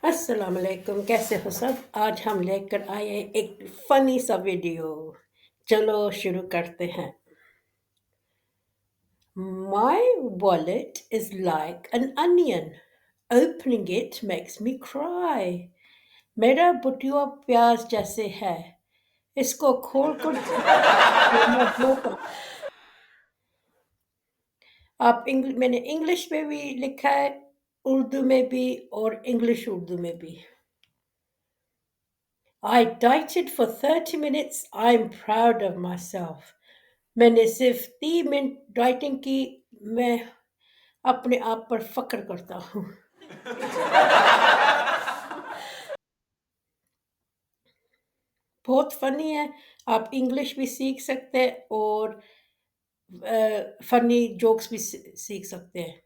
अस्सलाम वालेकुम, कैसे हो सब? आज हम लेकर आए हैं एक फ़नी सा वीडियो। चलो शुरू करते हैं। My wallet is like an onion. Opening it makes me cry. मेरा बटुआ प्याज जैसे है। इसको खोल कर रोना बहुत। मैंने इंग्लिश में भी लिखा है, उर्दू में भी और इंग्लिश उर्दू में भी। I dieted for 30 minutes. I'm proud of myself. मैंने सिर्फ 3 मिनट डाइटिंग की। मैं अपने आप पर फक्र करता हूँ। बहुत फनी है। आप इंग्लिश भी सीख सकते हैं और फनी जोक्स भी सीख सकते हैं।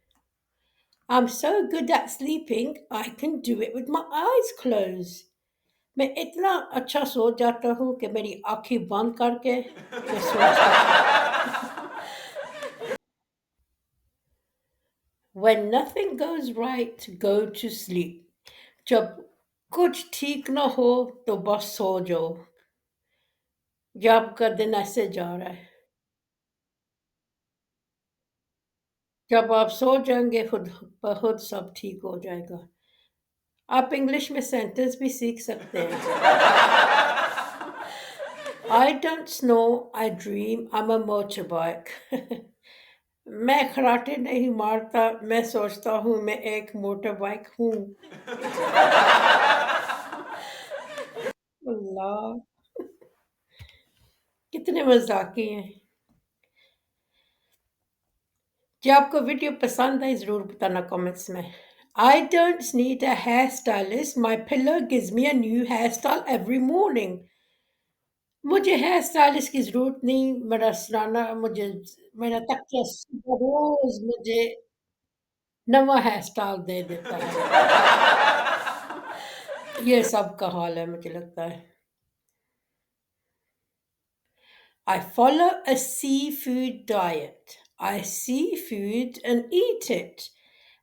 I'm so good at sleeping, I can do it with my eyes closed. मैं इतना अच्छा सो जाता हूँ कि मेरी आँखें बंद करके मैं सो जाता हूँ। When nothing goes right, go to sleep. जब कुछ ठीक ना हो तो बस सो जाओ। जब आपका दिन ऐसे जा रहा है, जब आप सो जाएँगे खुद ब खुद सब ठीक हो जाएगा। आप इंग्लिश में सेंटेंस भी सीख सकते हैं। I don't snow, I dream I'm a motorbike. मैं खर्राटे नहीं मारता, मैं सोचता हूँ मैं एक मोटर बाइक हूँ। अल्लाह! कितने मज़ाकी हैं। जी, आपको वीडियो पसंद आई ज़रूर बताना कमेंट्स में। I don't need a hairstylist, my pillow gives me a new hairstyle every morning. मुझे हेयर स्टाइलिस्ट की ज़रूरत नहीं, मेरा सराहना मुझे मेरा तकिया सुबह रोज़ मुझे नवा हेयर स्टाइल दे देता है। ये सबका हाल है मुझे लगता है। I follow a seafood diet. I see food and eat it.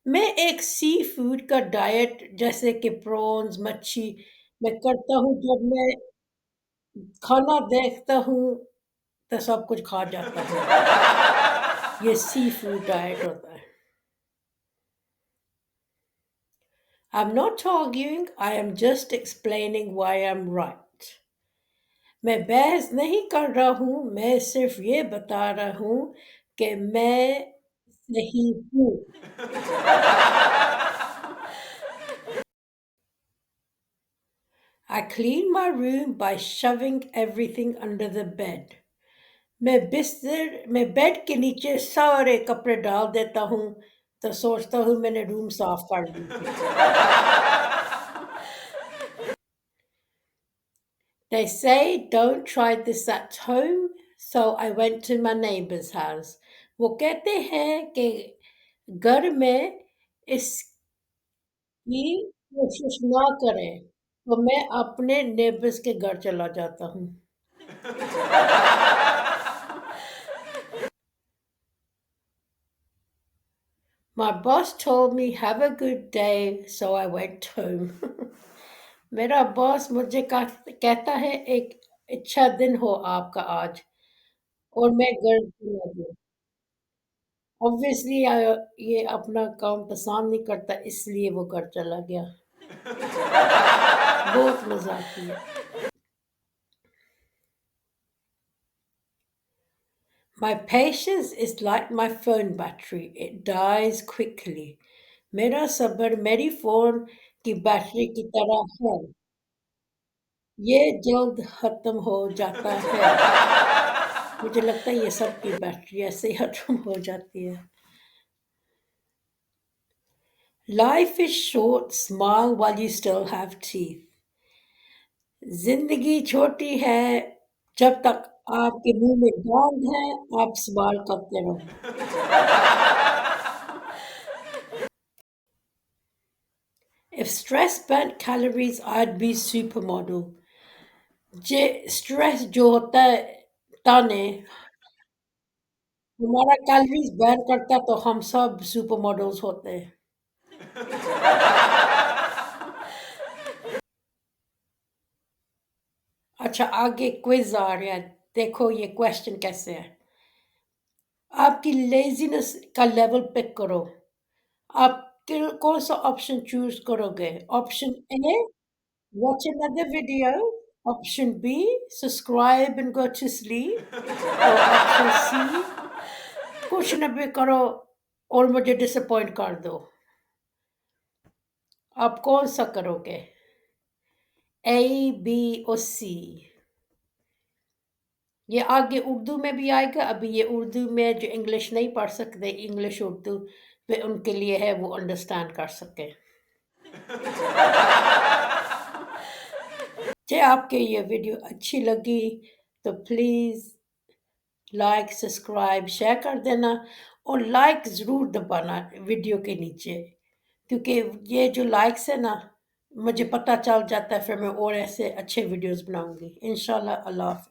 मैं एक सी फूड का डाइट जैसे कि प्रॉन्स, मच्छी मैं करता हूँ। जब मैं खाना देखता हूँ तो सब कुछ खा जाता हूँ। ये सी फूड डाइट होता है। I'm not arguing, I am just explaining why I'm right. मैं बहस नहीं कर रहा हूँ, मैं सिर्फ ये बता रहा हूँ कि मैं सही हूँ। I clean my room by shoving everything under the bed. मैं बेड के नीचे सारे कपड़े डाल देता हूँ, तो सोचता हूँ मैंने रूम साफ कर ली थी। They say don't try this at home, so I went to my neighbor's house. वो कहते हैं कि घर में इसकी कोशिश ना करें, तो मैं अपने नेबर्स के घर चला जाता हूँ। My boss told me have a good day, so I went home. मेरा बॉस मुझे कहता है एक अच्छा दिन हो आपका आज, और मैं घर चला गया। ऑब्वियसली ये अपना काम पसंद नहीं करता इसलिए वो घर चला गया। बहुत मज़ाकी है। My patience is like my phone battery, it dies quickly. मेरा सब्र मेरी फ़ोन की बैटरी की तरह है, ये जल्द ख़त्म हो जाता है। मुझे लगता है ये सबकी बैटरी ऐसे ही ख़त्म हो जाती है। Life is short, smile while you still have teeth. ज़िंदगी छोटी है, जब तक आपके मुँह में दाँत हैं, आप स्माइल करते रहो। If stress burnt calories, I'd be supermodel. J stress जो होता है ताने हमारा कैलोरीज़ बर्न करता तो हम सब सुपर मॉडल्स होते। اچھا آگے کوئز آ رہا ہے، دیکھو یہ کوشچن کیسے ہے۔ آپ کی لیزینس کا لیول پک کرو، آپ کون سا آپشن چوز کرو گے؟ Option A watch another video، option B subscribe and go to sleep, اور آپشن سی کچھ نہ بھی کرو اور مجھے ڈس اپوائنٹ کر دو۔ آپ کون سا کرو گے؟ اے بی اور سی؟ یہ آگے اردو میں بھی آئے گا، ابھی یہ اردو میں جو انگلش نہیں پڑھ سکتے، انگلش اردو وہ ان کے لیے ہے، وہ انڈرسٹینڈ کر سکے۔ جی آپ کے یہ ویڈیو اچھی لگی تو پلیز لائک سبسکرائب شیئر کر دینا، اور لائک ضرور دبانا ویڈیو کے نیچے، کیونکہ یہ جو لائکس ہے نا مجھے پتہ چل جاتا ہے، پھر میں اور ایسے اچھے ویڈیوز بناؤں گی انشاءاللہ۔ اللہ حافظ۔